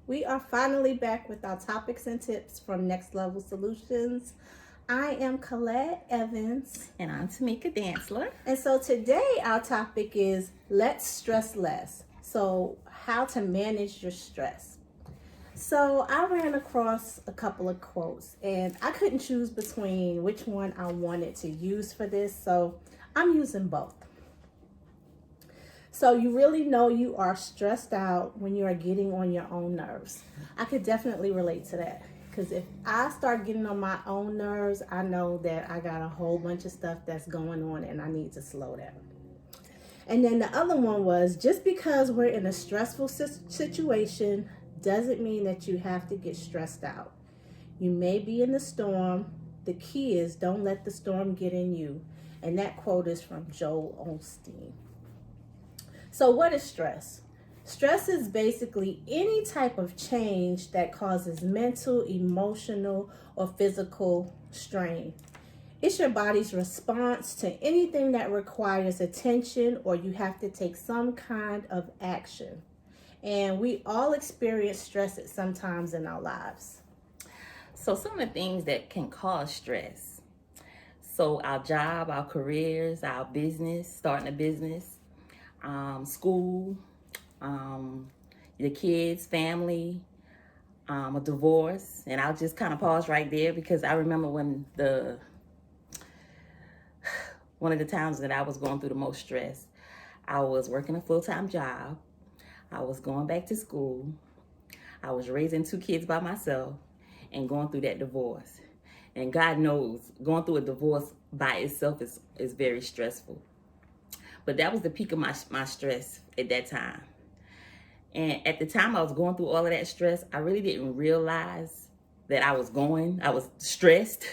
We are finally back with our topics and tips from Next Level Solutions. I am Colette Evans. And I'm Tamika Dantzler. And so today our topic is let's stress less. So, how to manage your stress. So, I ran across a couple of quotes and I couldn't choose between which one I wanted to use for this. So, I'm using both. So you really know you are stressed out when you are getting on your own nerves. I could definitely relate to that. Because if I start getting on my own nerves, I know that I got a whole bunch of stuff that's going on and I need to slow down. And then the other one was just because we're in a stressful situation doesn't mean that you have to get stressed out. You may be in the storm. The key is don't let the storm get in you. And that quote is from Joel Osteen. So what is stress? Stress is basically any type of change that causes mental, emotional, or physical strain. It's your body's response to anything that requires attention or you have to take some kind of action. And we all experience stress at some times in our lives. So some of the things that can cause stress. So our job, our careers, our business, starting a business, school, the kids, family, a divorce. And I'll just kind of pause right there because I remember when one of the times that I was going through the most stress, I was working a full-time job. I was going back to school. I was raising 2 kids by myself and going through that divorce. And God knows, going through a divorce by itself is very stressful. But that was the peak of my stress at that time. And at the time I was going through all of that stress, I really didn't realize that I was stressed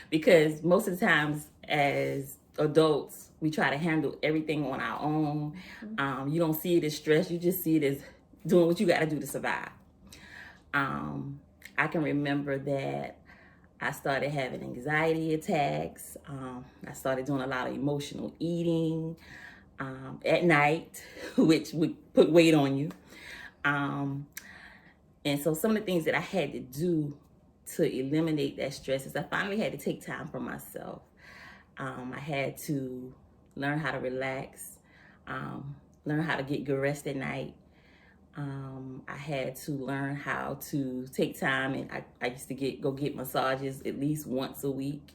because most of the times as adults, we try to handle everything on our own. You don't see it as stress, you just see it as doing what you got to do to survive. I can remember that I started having anxiety attacks. I started doing a lot of emotional eating at night, which would put weight on you. And so some of the things that I had to do to eliminate that stress is I finally had to take time for myself. I had to learn how to relax, learn how to get good rest at night. I had to learn how to take time, and I used to go get massages at least once a week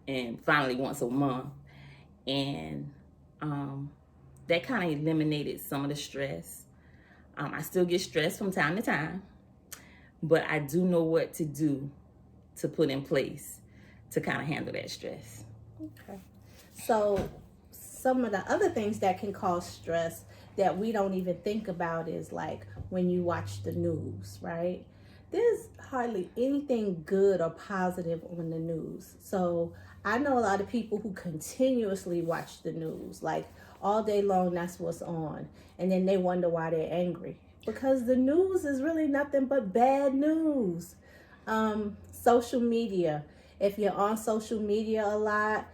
and finally once a month. And that kind of eliminated some of the stress. I still get stressed from time to time, but I do know what to do to put in place to kind of handle that stress. Okay. So some of the other things that can cause stress that we don't even think about is like when you watch the news, right? There's hardly anything good or positive on the news. So I know a lot of people who continuously watch the news, like all day long, that's what's on. And then they wonder why they're angry. Because the news is really nothing but bad news. Social media. If you're on social media a lot,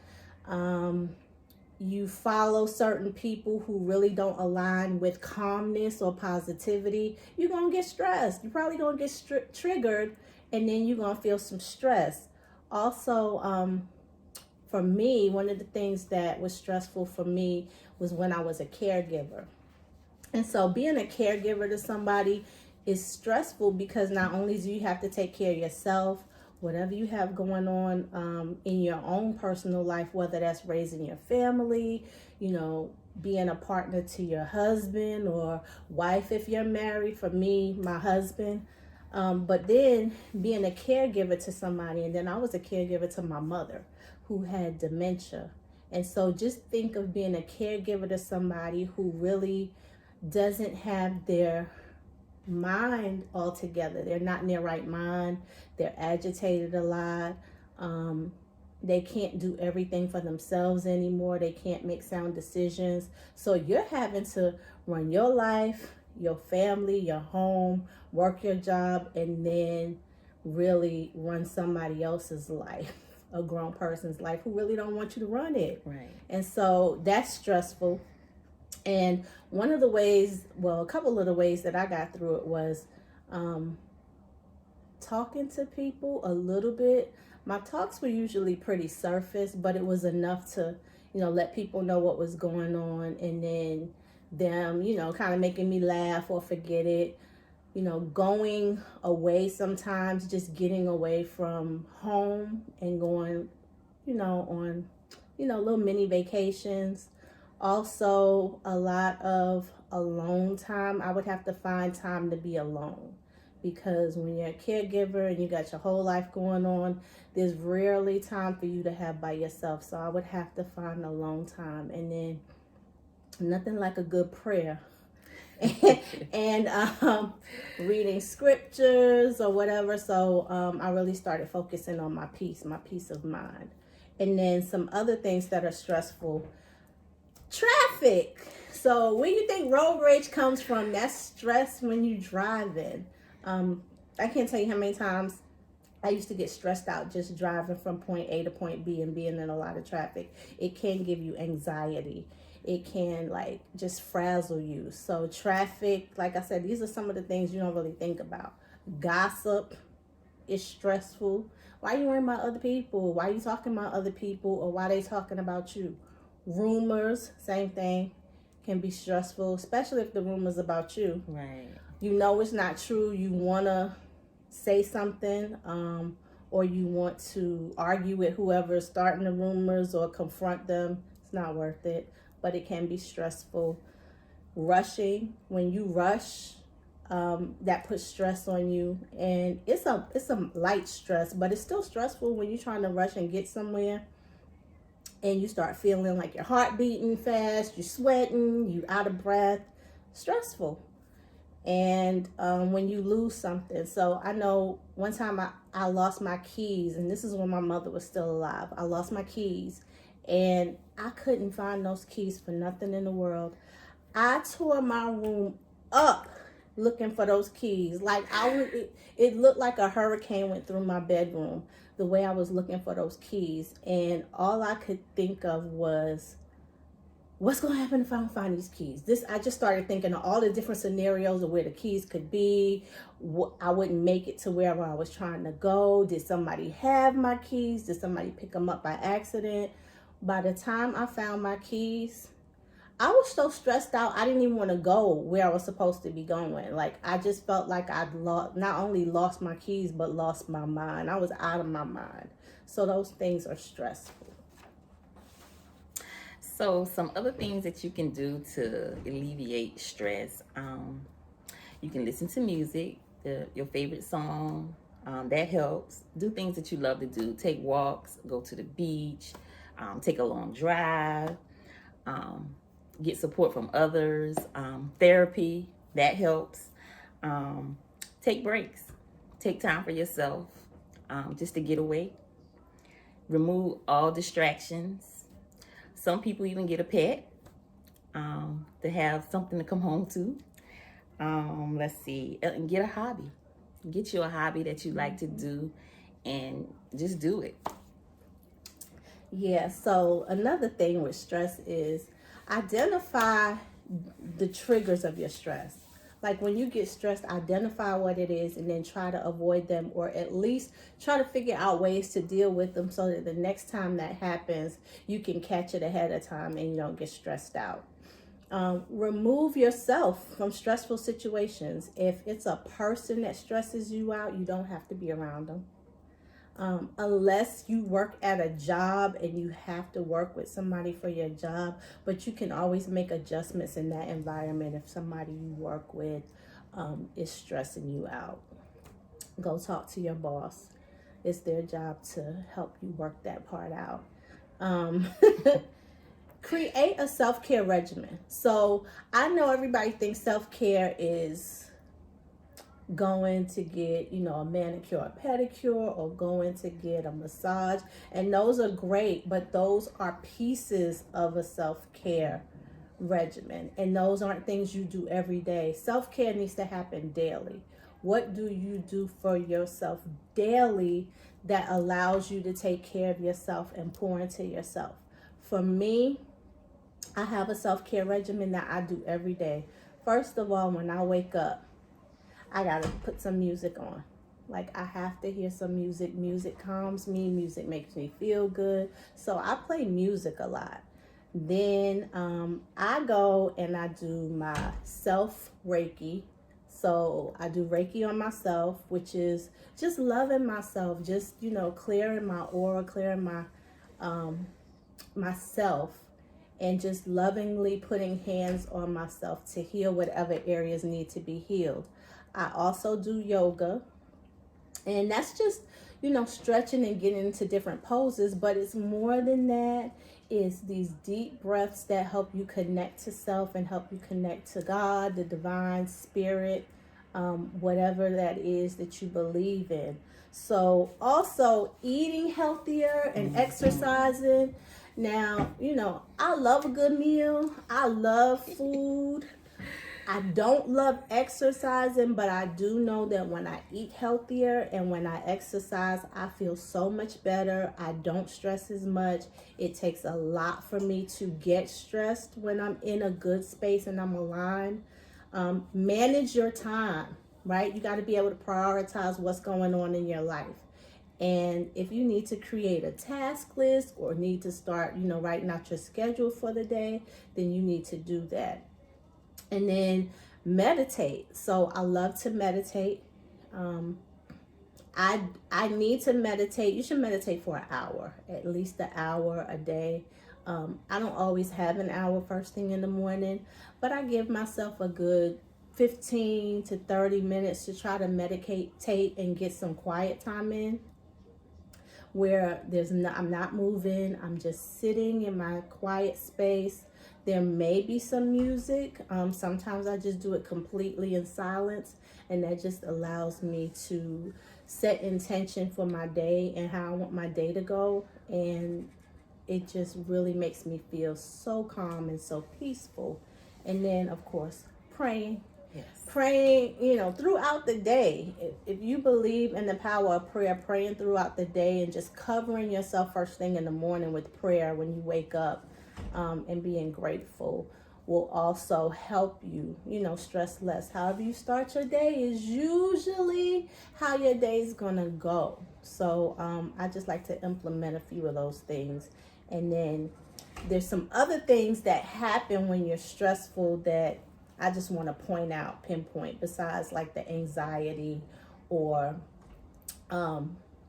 you follow certain people who really don't align with calmness or positivity, you're going to get stressed. You're probably going to get triggered, and then you're going to feel some stress. Also, for me, one of the things that was stressful for me was when I was a caregiver. And so being a caregiver to somebody is stressful because not only do you have to take care of yourself, whatever you have going on in your own personal life, whether that's raising your family, being a partner to your husband or wife if you're married. For me, my husband. But then being a caregiver to somebody, and then I was a caregiver to my mother who had dementia. And so just think of being a caregiver to somebody who really doesn't have their mind altogether. They're not in their right mind. They're agitated a lot. They can't do everything for themselves anymore. They can't make sound decisions. So you're having to run your life, your family, your home, work your job, and then really run somebody else's life, a grown person's life who really don't want you to run it. Right. And so that's stressful. And one of the ways, well, a couple of the ways that I got through it was um, talking to people a little bit. My talks were usually pretty surface, but it was enough to, let people know what was going on, and then them, kind of making me laugh or forget it. Going away sometimes, just getting away from home and going, on, little mini vacations. Also, a lot of alone time. I would have to find time to be alone, because when you're a caregiver and you got your whole life going on, there's rarely time for you to have by yourself. So I would have to find alone time, and then nothing like a good prayer. and reading scriptures or whatever. So I really started focusing on my peace of mind. And then some other things that are stressful: traffic. So where you think road rage comes from? That's stress when you driving. I can't tell you how many times I used to get stressed out just driving from point A to point B and being in a lot of traffic. It can give you anxiety. It can just frazzle you. So traffic, like I said, these are some of the things you don't really think about. Gossip is stressful. Why are you worrying about other people? Why are you talking about other people, or why are they talking about you? Rumors, same thing, can be stressful, especially if the rumor's about you. Right. It's not true. You want to say something, or you want to argue with whoever's starting the rumors or confront them. It's not worth it, but it can be stressful. Rushing, when you rush, that puts stress on you, and it's a light stress, but it's still stressful when you're trying to rush and get somewhere, and you start feeling like your heart beating fast, you're sweating, you out of breath. Stressful. And when you lose something. So I know one time I lost my keys, and this is when my mother was still alive. I lost my keys, and I couldn't find those keys for nothing in the world. I tore my room up looking for those keys. It looked like a hurricane went through my bedroom the way I was looking for those keys. And all I could think of was, what's going to happen if I don't find these keys? I just started thinking of all the different scenarios of where the keys could be. I wouldn't make it to wherever I was trying to go. Did somebody have my keys? Did somebody pick them up by accident? By the time I found my keys, I was so stressed out, I didn't even want to go where I was supposed to be going. I just felt like I'd not only lost my keys, but lost my mind. I was out of my mind. So those things are stressful. So some other things that you can do to alleviate stress. You can listen to music, your favorite song. That helps. Do things that you love to do. Take walks, go to the beach, take a long drive, get support from others. Therapy, that helps. Take breaks. Take time for yourself, just to get away. Remove all distractions. Some people even get a pet, to have something to come home to. Let's see, and get a hobby. Get you a hobby that you like to do, and just do it. Yeah, so another thing with stress is identify the triggers of your stress. Like when you get stressed, identify what it is and then try to avoid them, or at least try to figure out ways to deal with them so that the next time that happens, you can catch it ahead of time and you don't get stressed out. Remove yourself from stressful situations. If it's a person that stresses you out, you don't have to be around them. Unless you work at a job and you have to work with somebody for your job, but you can always make adjustments in that environment if somebody you work with is stressing you out. Go talk to your boss. It's their job to help you work that part out. Create a self-care regimen. So I know everybody thinks self-care is going to get, a manicure or pedicure, or going to get a massage. And those are great, but those are pieces of a self-care regimen. And those aren't things you do every day. Self-care needs to happen daily. What do you do for yourself daily that allows you to take care of yourself and pour into yourself? For me, I have a self-care regimen that I do every day. First of all, when I wake up, I gotta put some music on. Like, I have to hear some music. Music calms me. Music makes me feel good. So I play music a lot. Then I go and I do my self Reiki. So I do Reiki on myself, which is just loving myself, just, clearing my aura, clearing um, myself, and just lovingly putting hands on myself to heal whatever areas need to be healed. I also do yoga, and that's just, stretching and getting into different poses, but it's more than that. It's these deep breaths that help you connect to self and help you connect to God, the divine spirit, whatever that is that you believe in. So also eating healthier and exercising. Now, I love a good meal. I love food. I don't love exercising, but I do know that when I eat healthier and when I exercise, I feel so much better. I don't stress as much. It takes a lot for me to get stressed when I'm in a good space and I'm aligned. Manage your time, right? You got to be able to prioritize what's going on in your life. And if you need to create a task list or need to start, writing out your schedule for the day, then you need to do that. And then meditate. So I love to meditate. Um, I need to meditate. You should meditate for an hour, at least an hour a day. I don't always have an hour first thing in the morning, but I give myself a good 15 to 30 minutes to try to meditate and get some quiet time in, where I'm not moving. I'm just sitting in my quiet space. There may be some music. Sometimes I just do it completely in silence, and that just allows me to set intention for my day and how I want my day to go. And it just really makes me feel so calm and so peaceful. And then, of course, praying. Yes. Praying, throughout the day. If you believe in the power of prayer, praying throughout the day and just covering yourself first thing in the morning with prayer when you wake up, and being grateful will also help you, stress less. However you start your day is usually how your day is going to go. So I just like to implement a few of those things. And then there's some other things that happen when you're stressful that I just want to pinpoint, besides like the anxiety or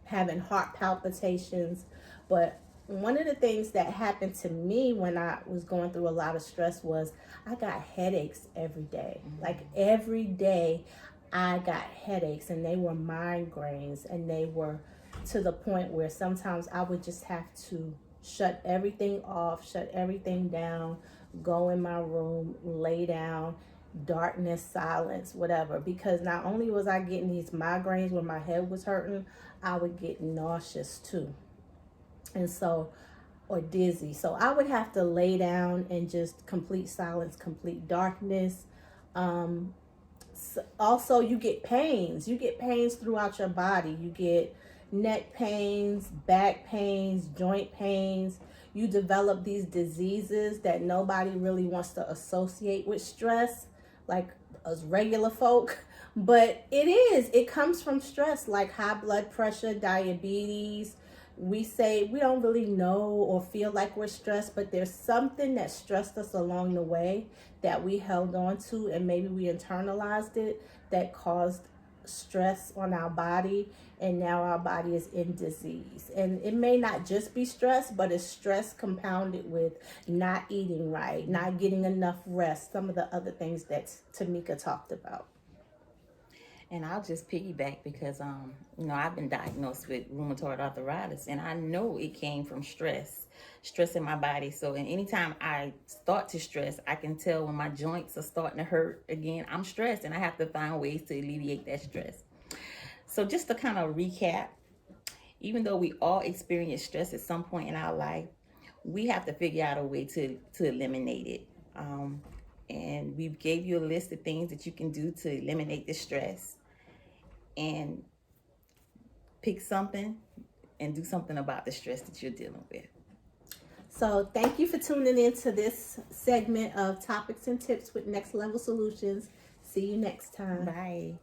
having heart palpitations. But one of the things that happened to me when I was going through a lot of stress was I got headaches every day. Like every day I got headaches, and they were migraines, and they were to the point where sometimes I would just have to shut everything off, shut everything down, go in my room, lay down, darkness, silence, whatever. Because not only was I getting these migraines when my head was hurting, I would get nauseous too. And so, or dizzy. So I would have to lay down and just complete silence, complete darkness. Also, you get pains. You get pains throughout your body. You get neck pains, back pains, joint pains. You develop these diseases that nobody really wants to associate with stress, like us regular folk. But it comes from stress, like high blood pressure, diabetes. We say we don't really know or feel like we're stressed, but there's something that stressed us along the way that we held on to, and maybe we internalized it, that caused stress on our body, and now our body is in disease. And it may not just be stress, but it's stress compounded with not eating right, not getting enough rest, some of the other things that Tamika talked about. And I'll just piggyback because, I've been diagnosed with rheumatoid arthritis, and I know it came from stress in my body. So, and anytime I start to stress, I can tell when my joints are starting to hurt again, I'm stressed, and I have to find ways to alleviate that stress. So, just to kind of recap, even though we all experience stress at some point in our life, we have to figure out a way to eliminate it. And we gave you a list of things that you can do to eliminate the stress, and pick something and do something about the stress that you're dealing with. So thank you for tuning in to this segment of Topics and Tips with Next Level Solutions. See you next time. Bye.